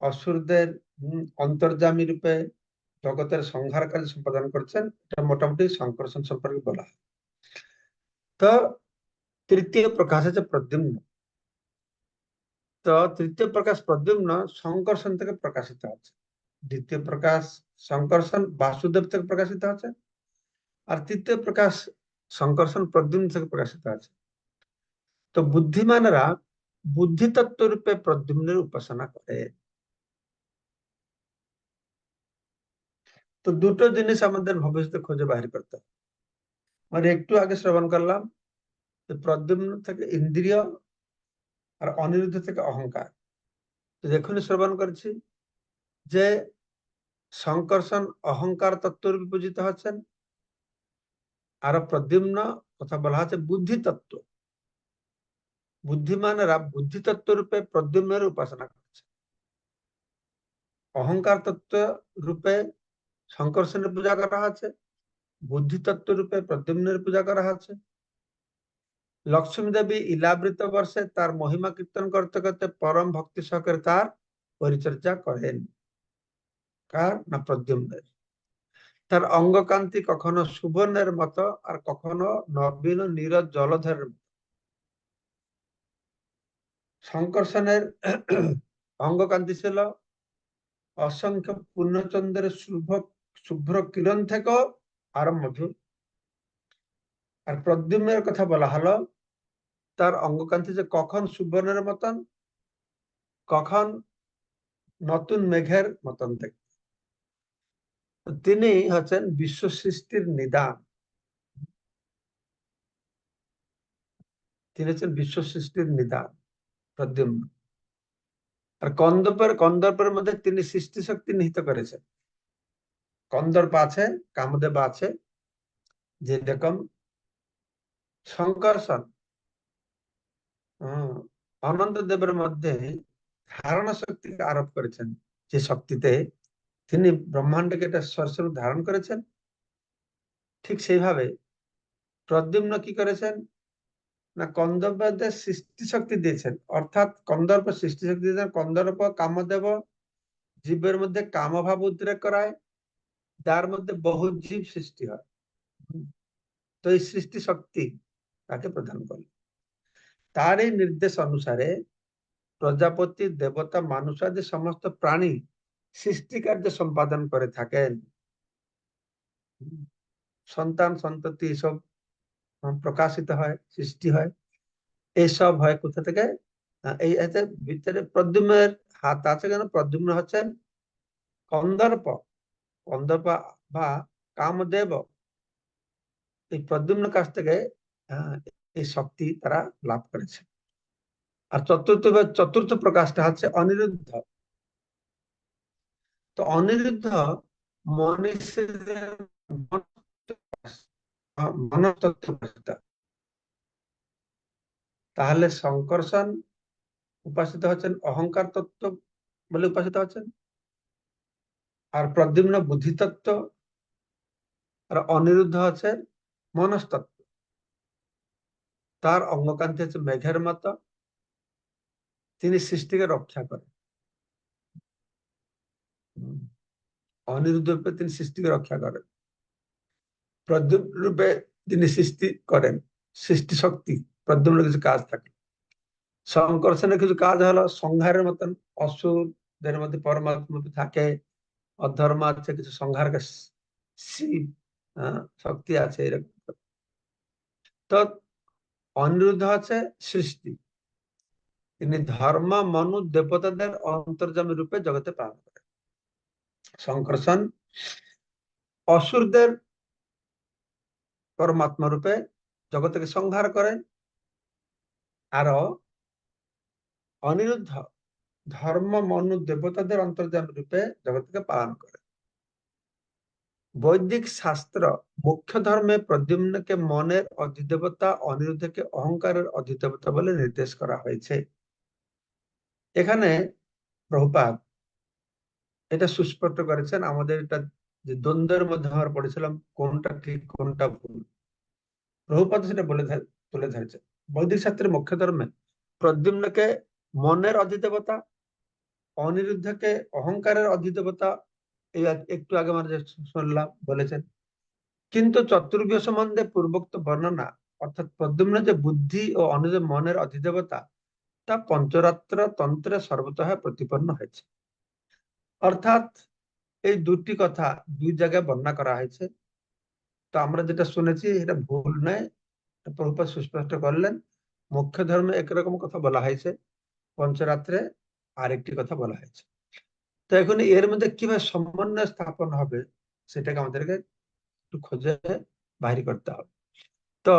অসুরদের অন্তর্যামী রূপে জগতের সংহার কাজ সম্পাদন করছেন। এটা মোটামুটি শঙ্কর্ষণ সম্পর্কে বলা হয়। তো তৃতীয় প্রকাশ হচ্ছে প্রদ্যুম্ন। তো তৃতীয় প্রকাশ প্রদ্যুম্ন শঙ্কর্ষণ থেকে প্রকাশিত হচ্ছে। দ্বিতীয় প্রকাশ শঙ্কর্ষণ বাসুদেব থেকে প্রকাশিত হচ্ছে, আর তৃতীয় প্রকাশ শঙ্কর্ষণ প্রদ্যুম্ন থেকে প্রকাশিত আছে। তো বুদ্ধিমানেরা বুদ্ধি তত্ত্ব রূপে প্রদ্যুম্নের উপাসনা করে। তো দুটো জিনিস আমাদের ভবিষ্যতে খুঁজে বাহির করতে হবে। মানে একটু আগে শ্রবণ করলাম যে প্রদ্যুম্ন থেকে ইন্দ্রিয় আর অনিরুদ্ধ থেকে অহংকার। তো এখনই শ্রবণ করছি যে শঙ্কর্ষণ অহংকার তত্ত্বরূপে পূজিত হচ্ছেন, আর প্রদ্যুম্ন কথা বলা হচ্ছে বুদ্ধি তত্ত্ব। বুদ্ধিমানেরা বুদ্ধি তত্ত্ব রূপে প্রদ্যুম্নের উপাসনা করছে, অহংকার তত্ত্ব রূপে শঙ্কর্ষণের পূজা করা হচ্ছে, বুদ্ধি তত্ত্ব রূপে প্রদ্যুম্নের পূজা করা হচ্ছে। লক্ষ্মী দেবী ইলাবৃত বর্ষে তার মহিমা কীর্তন করতে করতে পরম ভক্তি সহকারে তার পরিচর্যা করেন। কার না? প্রদ্যুম্নের। তার অঙ্গকান্তি কখনো সুবর্ণের মতো আর কখনো নবীন নীরজ জলধরের মতো। শঙ্কর্ষণের অঙ্গকান্তি ছিল অসংখ্য পূর্ণচন্দ্রের শুভ্র কিরণ থেকেও আরো মধুর। আর প্রদ্যুম্নের কথা বলা হলো তার অঙ্গকান্তি যে কখন সুবর্ণের মতন, কখন নতুন মেঘের মতন দেখতে। তিনি হচ্ছেন বিশ্ব সৃষ্টির নিদান। তিনি হচ্ছেন বিশ্ব সৃষ্টির নিদান প্রদ্যুম্ন। আর কন্দর্পের মধ্যে তিনি সৃষ্টি শক্তি নিহিত করেছেন। কন্দর্প আছে, কামদেব আছে, যেরকম শঙ্কর্ষণ অনন্ত দেবের মধ্যে ধারণা শক্তি আরোপ করেছেন, যে শক্তিতে তিনি ব্রহ্মাণ্ডকে একটা স্বরূপ ধারণ করেছেন। ঠিক সেইভাবে প্রদ্যুম্ন কি করেছেন না কন্দর্পদের সৃষ্টি শক্তি দিয়েছেন, অর্থাৎ কন্দর্প সৃষ্টি শক্তি দিয়েছেন। কন্দর্প কামদেব জীবের মধ্যে কামভাব উদ্রেক করায়, যার মধ্যে বহু জীব সৃষ্টি হয়। তো এই সৃষ্টি শক্তি তাকে প্রদান করলেন। তার এই নির্দেশ অনুসারে প্রজাপতি, দেবতা, মানুষাদি সমস্ত প্রাণী সৃষ্টি কার্য সম্পাদন করে থাকেন। সন্তান সন্ততি সব প্রকাশিত হয়, সৃষ্টি হয়। এইসব হয় কোথা থেকে? এই এতে ভিতরে প্রদ্যুম্নের হাত আছে। কেন? প্রদ্যুম্ন হচ্ছেন কন্দর্প, কন্দর্প বা কামদেব। এই প্রদ্যুম্ন কাছ থেকে এই শক্তি তারা লাভ করেছে। আর চতুর্থ প্রকাশটা হচ্ছে অনিরুদ্ধ। তো অনিরুদ্ধ মনীষীদের মনস্তত্ত্ব। তাহলে শঙ্কর্ষণ উপাসিত হচ্ছেন অহংকার তত্ত্ব বলে উপাসিত হচ্ছেন, আর প্রদ্যুম্ন বুদ্ধি তত্ত্ব, আর অনিরুদ্ধ হচ্ছে মনস্তত্ত্ব। তার অঙ্গকান্তি হচ্ছে মেঘের মতো, তিনি সৃষ্টিকে রক্ষা করেন। অনিরুদ্ধ রূপে তিনি সৃষ্টিকে রক্ষা করেন, প্রদ্যুম্ন রূপে তিনি সৃষ্টি করেন, সৃষ্টি শক্তি। প্রদ্যুম্নের কিছু কাজ থাকে, শঙ্কর্ষণের কিছু কাজ হলো সংহারের মতন। অসুরদের মধ্যে পরমাত্মা থাকে, অধর্ম আছে, কিছু সংহার শিব শক্তি আছে এরকম। তো অনিরুদ্ধ আছে সৃষ্টি, তিনি ধর্ম মনু দেবতাদের অন্তর্যামী রূপে জগতে পালন করেন। শঙ্কর্ষণ অসুরদের পরমাত্মা রূপে জগৎকে সংহার করেন, আরো অনিরুদ্ধ ধর্ম মনু দেবতাদের অন্তর্যামী রূপে জগৎকে পালন করেন। বৈদিক শাস্ত্র মুখ্য ধর্মে প্রদ্যুম্নকে মনের অধিদেবতা, অনিরুদ্ধকে অহংকারের অধিদেবতা বলে নির্দেশ করা হয়েছে। এখানে প্রভুপাদ এটা সুস্পষ্ট করেছেন। আমাদের এটা যে দ্বন্দ্বের মধ্যে আমরা পড়েছিলাম কোনটা ঠিক কোনটা ভুল, প্রভুপাদ সেটা তুলে ধরেছেন। বৈদিক শাস্ত্রের মুখ্য ধর্মে প্রদ্যুম্নকে মনের অধিদেবতা, অনিরুদ্ধকে অহংকারের অধিদেবতা, এই একটু আগে আমরা যে শুনলাম বলেছেন। কিন্তু চতুর্ভ্য সম্বন্ধে পূর্বোক্ত বর্ণনা, অর্থাৎ প্রদ্যুম্ন যে বুদ্ধি ও অনিরুদ্ধ মনের অধিদেবতা, তা পঞ্চরাত্র তন্ত্রে সর্বতঃ প্রতিপন্ন হয়েছে। অর্থাৎ এই দুটি কথা দুই জায়গায় বর্ণনা করা হয়েছে। তো আমরা যেটা শুনেছি এটা ভুল নয়, প্রভুপাদ সুস্পষ্ট করলেন। মুখ্য ধর্মে একরকম কথা বলা হয়েছে, পঞ্চরাত্রে আরেকটি কথা বলা হয়েছে। তো এখন এর মধ্যে কিভাবে সমন্বয় স্থাপন হবে সেটাকে আমাদেরকে একটু খুঁজে বাইর করতে হবে। তো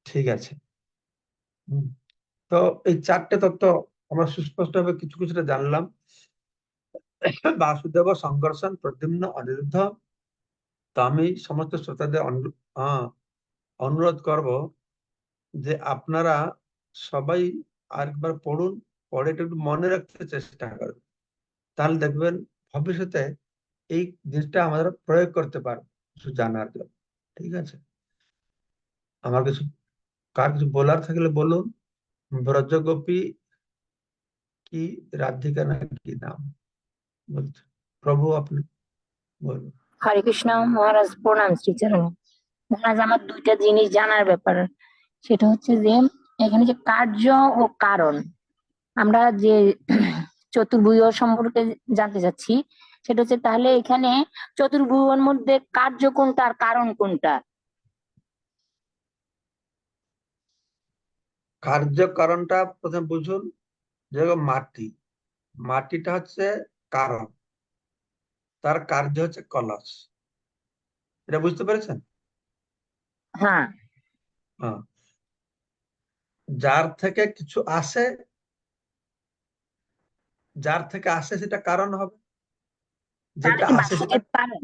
ঠিক আছে। হুম। তো এই চারটে তত্ত্ব আমরা সুস্পষ্টভাবে কিছু কিছুটা জানলাম। বাসুদেব, সংঘর্ষণ, প্রদ্যুম্ন, অনিরুদ্ধ। তো আমি সমস্ত শ্রোতাদের অনুরোধ করব যে আপনারা সবাই আরেকবার পড়ুন, পড়ে একটু মনে রাখতে চেষ্টা করবেন। তাহলে দেখবেন ভবিষ্যতে এই জিনিসটা আমরা প্রয়োগ করতে পারবো কিছু জানার জন্য। ঠিক আছে? আমার কিছু কার কিছু বলার থাকলে বলুন। ব্রজগোপী কি রাধিকা না কি নাম বলছে? প্রভু আপনি বলুন। হরে কৃষ্ণ মহারাজ, প্রণাম শ্রীচরণে। মহারাজ, আমার দুইটা জিনিস জানার ব্যাপার। সেটা হচ্ছে যে এখানে যে কার্য ও কারণ, আমরা যে চতুর্ভুজ সম্পর্কে জানতে চাচ্ছি, সেটা হচ্ছে তাহলে এখানে চতুর্ভুজের মধ্যে কার্য কোনটা আর কারণ কোনটা? কার্যকারণটা প্রথমে বুঝুন। যেরকম মাটি, মাটিটা হচ্ছে কারণ, তার কার্য হচ্ছে কলস। এটা বুঝতে পেরেছেন? হ্যাঁ। হ্যাঁ। যার থেকে কিছু আসে, যার থেকে আসে সেটা কারণ হবে, তাহলে যেটা কি আসে সেটা। বাসুদেব কারণ?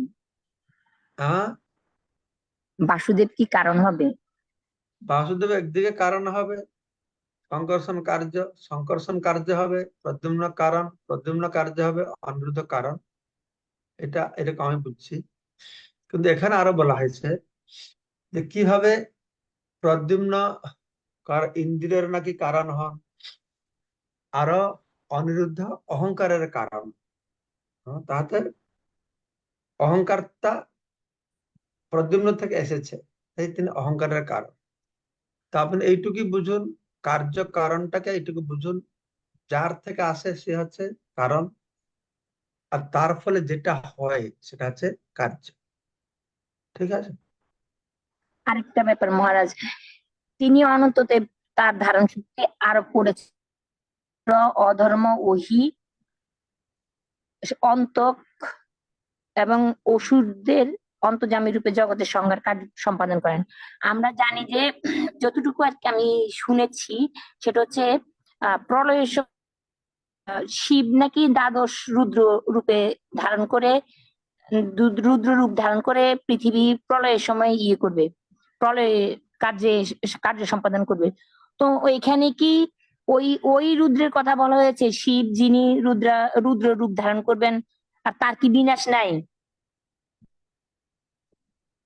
হ্যাঁ। বাসুদেব কি কারণ হবে? বাসুদেব একদিকে কারণ হবে, সংকর্ষণ কার্য, সংকর্ষণ কার্য হবে, প্রদ্যুম্ন কারণ, প্রদ্যুম্ন কার্য হবে, অনিরুদ্ধ কারণ। এটা এরকম আমি বুঝছি। কিন্তু এখানে আরো বলা হয়েছে যে কিভাবে প্রদ্যুম্ন ইন্দ্রিয়ের নাকি কারণ হন, আরো অনিরুদ্ধ অহংকারের কারণ। তাতে অহংকারটা প্রদ্যুম্ন থেকে এসেছে, তাই তিনি অহংকারের কারণ। তা আপনি এইটুকুই বুঝুন, কার্য কারণটাকে এইটুকু বুঝুন। যার থেকে আসে সে হচ্ছে কারণ, আর তার ফলে যেটা হয় সেটা হচ্ছে কার্য। ঠিক আছে? আরেকটা ব্যাপার মহারাজ, তিনি অনন্তদেব তার ধারণ শক্তি আরোপ করেছে অধর্ম ওহি অন্ত এবং অসুরদের অন্তর্যামী রূপে জগতের সংহার কার্য সম্পাদন করেন। আমরা জানি যে যতটুকু আর কি আমি শুনেছি, সেটা হচ্ছে প্রলয়ের সময় শিব নাকি দ্বাদশ রুদ্র রূপে ধারণ করে, রুদ্র রূপ ধারণ করে পৃথিবী প্রলয়ের সময় ইয়ে করবে, প্রলয়ে কার্যে কার্য সম্পাদন করবে। তো ওইখানে কি ওই ওই রুদ্রের কথা বলা হয়েছে, শিব যিনি রুদ্র রূপ ধারণ করবেন, আর তার কি বিনাশ নাই?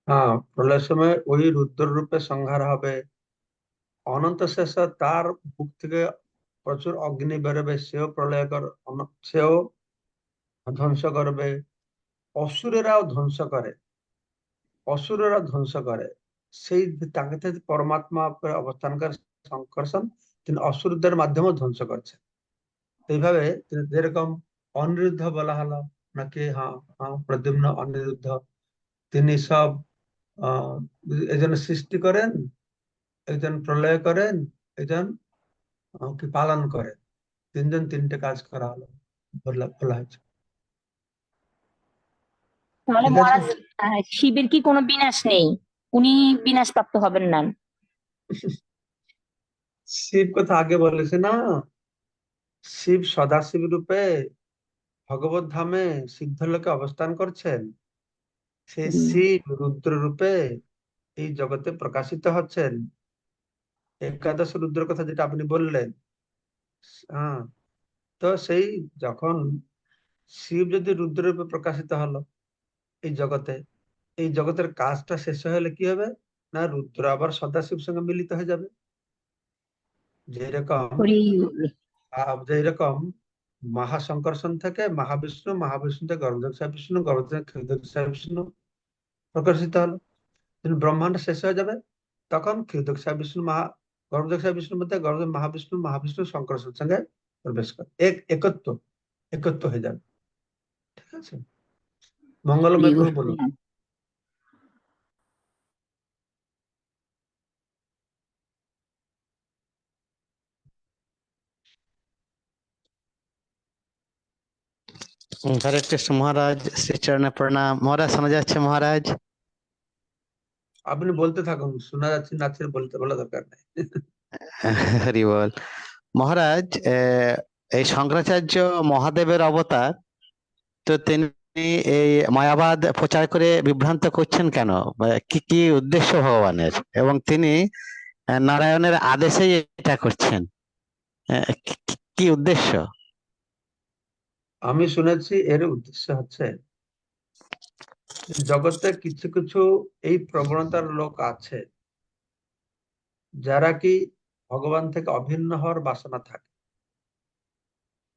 হ্যাঁ, প্রলয়ের সময় ওই রুদ্র রূপে সংহার হবে। অনন্ত শেষ তার বুক থেকে প্রচুর অগ্নি বেরোবে, সেও প্রলয় সেও ধ্বংস করবে। অসুরেরাও ধ্বংস করে, অসুরেরা ধ্বংস করে। সেই তাকে থেকে পরমাত্মা উপরে অবস্থান করে সংকর্ষণ, তিনি অসুরদের মাধ্যমেও ধ্বংস করছে। এইভাবে যেরকম অনিরুদ্ধ বলা হলো নাকি, হ্যাঁ হ্যাঁ প্রদ্যুম্ন অনিরুদ্ধ, তিনি সব আহ একজন সৃষ্টি করেন, একজন প্রলয় করেন, একজন কি পালন করেন। তিনজন তিনটে কাজ করা হলো, বলা বলা হয়েছে। তাহলে ঠিক আছে? মহারাজ, শিবের কি কোনো বিনাশ নেই? উনি বিনাশ প্রাপ্ত হবেন না? শিব কথা আগে বলেছে না, শিব সদাশিব রূপে ভগবত ধামে সিদ্ধলোকে অবস্থান করছেন। সেই শিব রুদ্র রূপে এই জগতে প্রকাশিত হচ্ছেন। একাদশ রুদ্রের কথা যেটা আপনি বললেন, হ্যাঁ, তো সেই যখন শিব যদি রুদ্র রূপে প্রকাশিত হলো এই জগতে, এই জগতের কাজটা শেষ হলে কি হবে, না রুদ্র আবার সদাশিব সঙ্গে মিলিত হয়ে যাবে। যেরকম হরি। যেরকম মহাসংকর্ষণ থেকে মহাবিষ্ণু, মহাবিষ্ণু থেকে গর্ভদক্ষা বিষ্ণু, গর্ভদক্ষা ক্ষীরদক্ষা বিষ্ণু প্রকাশিত হলো। যখন ব্রহ্মাণ্ড শেষ হয়ে যাবে, তখন ক্ষীরদক্ষা বিষ্ণু গর্ভদক্ষা বিষ্ণুর মধ্যে গর্ভ মহাবিষ্ণু, মহাবিষ্ণু সংকর্ষণ সঙ্গে প্রবেশ করে একত্ব, একত্ব হয়ে যাবে। ঠিক আছে? হরি মঙ্গলময় প্রভু হরি। বলুন। हरे कृष्ण महाराज, श्री चरण प्रणाम। महाराज শোনা যাচ্ছে মহারাজ? আপনি বলতে থাকুন, শোনা যাচ্ছে না, বলতে বলা দরকার নেই। হরি বল। মহারাজ, এই শঙ্করাচার্য মহাদেবের অবতার, তো তিনি এই মায়াবাদ প্রচার করে বিভ্রান্ত করছেন কেন? বা কি কি উদ্দেশ্য ভগবানের, এবং তিনি নারায়ণের আদেশেই এটা করছেন, কি উদ্দেশ্য? আমি শুনেছি এর উদ্দেশ্য হচ্ছে জগতে কিছু কিছু এই প্রবণতার লোক আছে যারা কি ভগবান থেকে অভিন্ন হওয়ার বাসনা থাকে,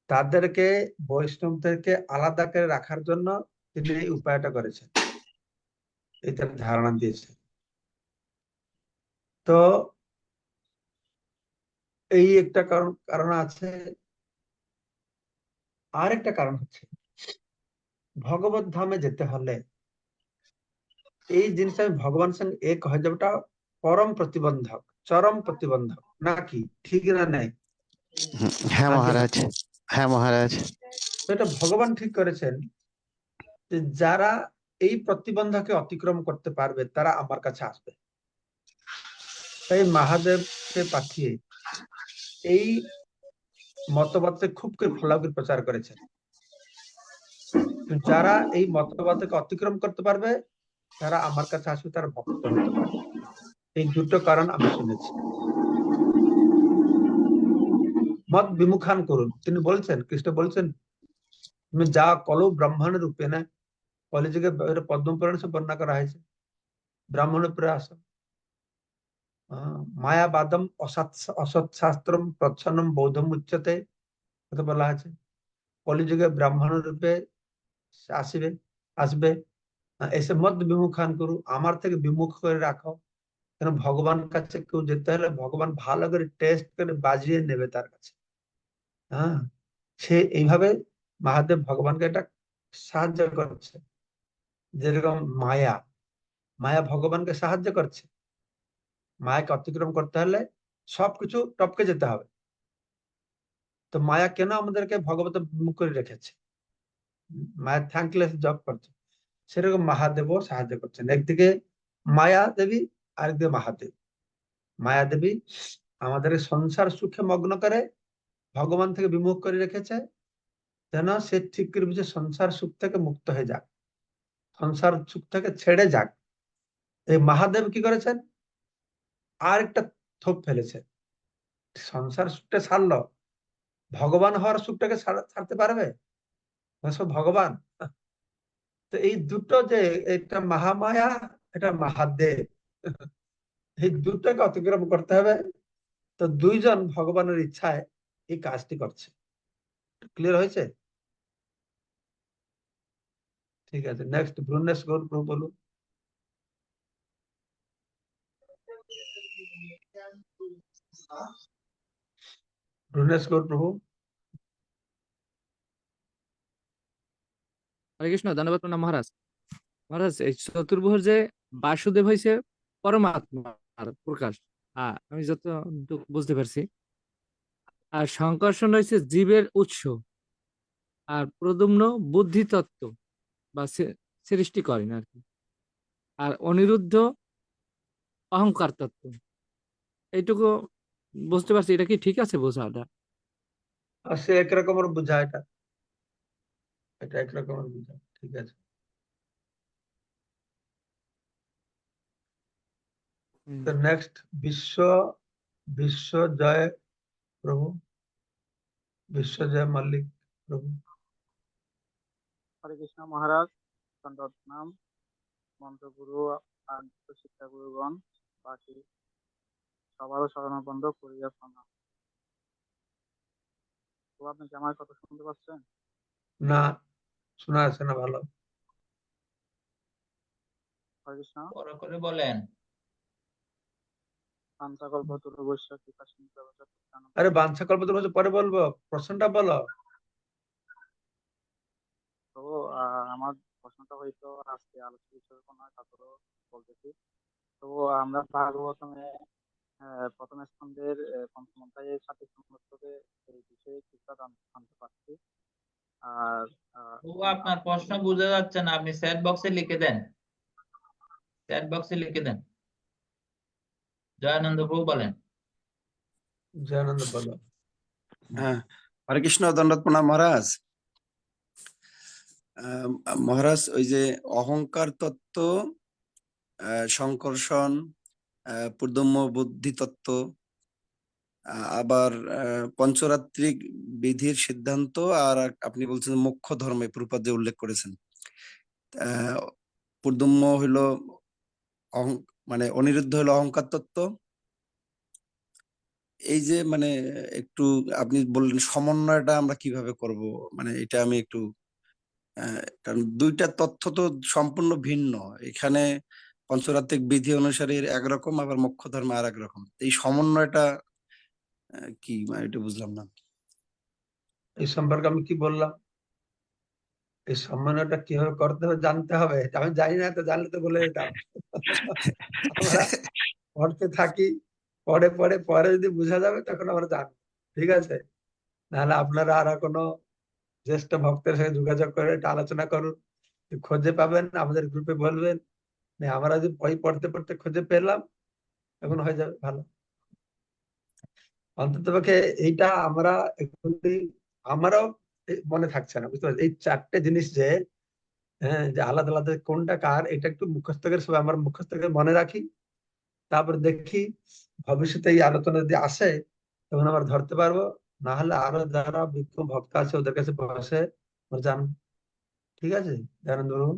তাদেরকে বৈষ্ণবদেরকে আলাদা করে রাখার জন্য তিনি এই উপায়টা করেছেন, এটা ধারণা দিয়েছেন। তো এই একটা কারণ কারণ আছে। আর একটা কারণ হচ্ছে ভগবত ধামে যেতে হলে এই জিনিসটা ভগবানের সঙ্গে এক হয়ে যাওয়াটা পরম প্রতিবন্ধক, চরম প্রতিবন্ধক, নাকি ঠিক না? নেই? হ্যাঁ নাকি না? মহারাজ, হ্যাঁ মহারাজ। তো এটা ভগবান ঠিক করেছেন যে যারা এই প্রতিবন্ধকে অতিক্রম করতে পারবে তারা আমার কাছে আসবে। তাই মহাদেবকে পাঠিয়ে এই মতবাদকে খুব করে ফলাও করে প্রচার করেছেন। তো যারা এই মতবাদকে অতিক্রম করতে পারবে তারা আমার কাছে আসবে, তারা ভক্ত হতে পারবে। এই দুটো কারণ আমি শুনেছি। মত বিমুখান করুন, তিনি বলছেন, কৃষ্ণ বলছেন, তুমি যা কলো ব্রাহ্মণ রূপে না, কলিযুগে পদ্মপুরাণে সে বর্ণনা করা হয়েছে, ব্রাহ্মণ উপরে আসো। মায়াবাদম অসৎ শাস্ত্রম প্রচ্ছন্নম বৌদ্ধম উচ্চতে, কথা বলা আছে। কলিযুগে ব্রাহ্মণ রূপে আসবে আসবে, এসে মত বিমুখান করু, আমার থেকে বিমুখ করে রাখো। কেন ভগবান কাছে কেউ যেতে হলে ভগবান ভালো করে টেস্ট করে বাজিয়ে নেবে তার কাছে। হ্যাঁ, সে এইভাবে মহাদেব ভগবানকে এটা সাহায্য করছে। যেরকম মায়া, মায়া ভগবানকে সাহায্য করছে। মায়াকে অতিক্রম করতে হলে সবকিছু টপকে যেতে হবে। তো মায়া কেন আমাদেরকে ভগবত মুখ করে রেখেছে? মায়া থ্যাঙ্কলেস জব করছে। সেরকম মহাদেবও সাহায্য করছেন। একদিকে মায়া দেবী, আরেকদিকে মহাদেব। মায়া দেবী আমাদের সংসার সুখে মগ্ন করে ভগবান থেকে বিমুখ করে রেখেছে, যেন সে ঠিক করে বুঝে সংসার সুখ থেকে মুক্ত হয়ে যাক, সংসার সুখ থেকে ছেড়ে যাক। এই মহাদেব কি করেছেন? আর একটা থোপ ফেলেছে। সংসার সুখটা ছাড়লো, ভগবান হওয়ার সুখটাকে ছাড়তে পারবে? সব ভগবান। তো এই দুটো যে, এটা মহামায়া, এটা মহাদেব, এই দুটোকে অতিক্রম করতে হবে। তো দুইজন ভগবানের ইচ্ছায় এই কাজটি করছে। ক্লিয়ার হয়েছে? ঠিক আছে, নেক্সট ভ্রুনেশ গৌর প্রভু বলুন। ভ্রুনেশ গৌর প্রভু। হরে কৃষ্ণ, ধন্যবাদ প্রণাম মহারাজ। মহারাজ, এই চতুর্ভুজ যে বাসুদেব হয়েছে পরমাত্মার প্রকাশ, আমি যত বুঝতে পারছি। আর সংকর্ষণ হয়েছে জীবের উৎস, আর প্রদ্যুম্ন বুদ্ধি তত্ত্ব বা সৃষ্টি করেন আর কি। আর অনিরুদ্ধ অহংকার তত্ত্ব। এইটুকু বুঝতে পারছি। এটা কি ঠিক আছে বোঝাটা? আর সে একরকমের বোঝা, এটা এটা একরকমের বোঝা, ঠিক আছে। তো নেক্সট বিশ্ব বিশ্ব জয় প্রভু, বিশ্বজয় মল্লিক প্রভু। হরে কৃষ্ণ মহারাজ, দণ্ডবত নাম, মন্ত্রগুরু আর শিক্ষাগুরুগণ, বাকি সবারও শরণাপন্ন করিয়া প্রণাম। তো আপনি কি আমার কথা শুনতে পাচ্ছেন? না, শোনা যাচ্ছে না ভালো। হরে কৃষ্ণ। বড় করে বলেন। পাঞ্চাকল্প তুলবস্য কৃপা সিন্ধু আরে বাঞ্ছা কল্প তো পরে বলবো, প্রশ্নটা বলো। তো আমার প্রশ্নটা হয়তো আজকে আলোচিত বিষয় নয়, তারপরেও বলতেছি। তো আমরা ভাগবতমে প্রথম স্কন্ধের পঞ্চম অধ্যায়ের সাথে সংগঠকে এই বিষয়ে কিছুটা জানতে পারছি। আর আহ, ও আপনার প্রশ্ন বোঝা যাচ্ছে না, আপনি চ্যাট বক্সে লিখে দেন, চ্যাট বক্সে লিখে দেন। জয়ানন্দ প্রভু বলেন। জয়ানন্দ বলো। হ্যাঁ, হরে কৃষ্ণ, দণ্ডবত প্রণাম মহারাজ। মহারাজ, ওই যে অহংকার তত্ত্ব, সংকর্ষণ, পূর্দম্য বুদ্ধি তত্ত্ব, আবার পঞ্চরাত্রিক বিধির সিদ্ধান্ত, আর আপনি বলছেন মোক্ষ ধর্মে প্রভুপাদ যে উল্লেখ করেছেন। পূর্দম্য হইলো মানে অনিরুদ্ধ হলো অহংকার তত্ত্ব। এই যে মানে একটু আপনি বললেন সমন্বয়টা আমরা কিভাবে করব, মানে এটা আমি একটু কারণ দুইটা তথ্য তো সম্পূর্ণ ভিন্ন। এখানে পঞ্চরাত্রিক বিধি অনুসারে একরকম, আবার মোক্ষ ধর্মে আর একরকম। এই সমন্বয়টা কি, মানে এটা বুঝলাম না। এই সম্পর্কে আমি কি বললাম? এই সমন্বয়টা কিভাবে করতে হবে জানতে হবে। আমি জানি না, তো জানলে তো বলে দিতাম। আমরা পড়তে থাকি, পরে পরে পরে যদি বোঝা যাবে তখন আমরা জানবো, ঠিক আছে? নাহলে আপনারা আর কোনো জ্যেষ্ঠ ভক্তের সাথে যোগাযোগ করে এটা আলোচনা করুন, খুঁজে পাবেন, আমাদের গ্রুপে বলবেন। আমরা যদি বই পড়তে পড়তে খুঁজে পেলাম, এখন হয়ে যাবে ভালো। অন্তত পক্ষে এইটা আমরা এখনই আমারও মনে থাকছে না, বুঝতে পারছি এই চারটে জিনিস যে হ্যাঁ, যে আলাদা আলাদা কোনটা কার, এটা একটু মুখস্থ করে সবাই আমার মুখস্থ করে মনে রাখি। তারপর দেখি ভবিষ্যতে এই আলোচনা যদি আসে তখন আমরা ধরতে পারবো। না হলে আরো যারা বিজ্ঞ ভক্ত আছে ওদের কাছে বসে জান, ঠিক আছে? দয়ানন্দ প্রভু।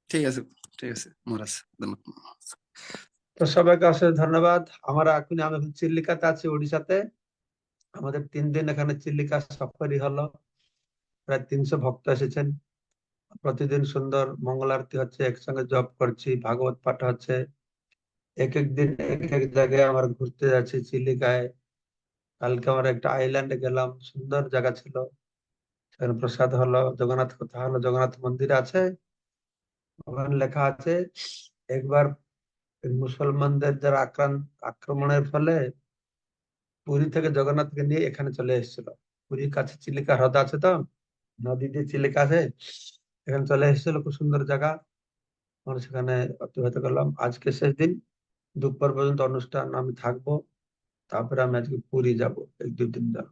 ঠিক আছে, ঠিক আছে মহারাজ, ধন্যবাদ। তো সবাইকে অশেষ ধন্যবাদ। আমি এখন চিল্লিকাতে আছি, ওড়িশাতে। আমাদের 3 দিন এখানে চিল্লিকা সফরই হলো। প্রায় 300 ভক্ত এসেছেন। প্রতিদিন সুন্দর মঙ্গল আরতি হচ্ছে, একসঙ্গে জপ করছি, ভাগবত পাঠ হচ্ছে। এক এক দিন এক এক জায়গায় আমরা ঘুরতে যাচ্ছি চিল্লিকায়। কালকে আমরা একটা আইল্যান্ডে গেলাম, সুন্দর জায়গা ছিল, সেখানে প্রসাদ হলো, জগন্নাথ কথা হলো। জগন্নাথ মন্দির আছে, ওখানে লেখা আছে একবার মুসলমানদের যারা আক্রমণের ফলে পুরী থেকে জগন্নাথকে নিয়ে এখানে চলে এসেছিল। পুরীর কাছে চিলিকা হ্রদ আছে, তো নদী দিয়ে চিলিকা আছে, এখানে চলে এসেছিল। খুব সুন্দর জায়গা, আমরা সেখানে অতিবাহিত করলাম। আজকে শেষ দিন, দুপুর পর্যন্ত অনুষ্ঠান আমি থাকবো, তারপরে আমি আজকে পুরী যাব, 1-2 দিন যাব।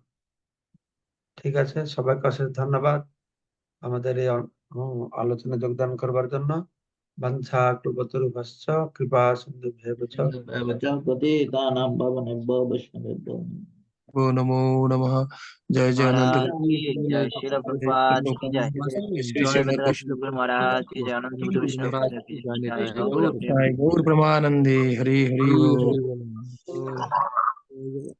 ঠিক আছে, সবাইকে অশেষ ধন্যবাদ আমাদের এই আলোচনা যোগদান করবার জন্য। বাঞ্ছা কল্পতরুভ্যশ্চ কৃপা সিন্ধুভ্যেব চ। পতিতানাং পাবনেভ্যো বৈষ্ণবেভ্যো नमो नमः। जय जय अनंत महाराज की जय, श्रील प्रभुपाद की जय, श्री जय श्री सतराज शुक्र महाराज की जय, अनंत बुद्ध विष्णु महाराज की की जय, जय। गौर प्रेम। गौर प्रमानंदे हरि हरि बोल। हरि बोल।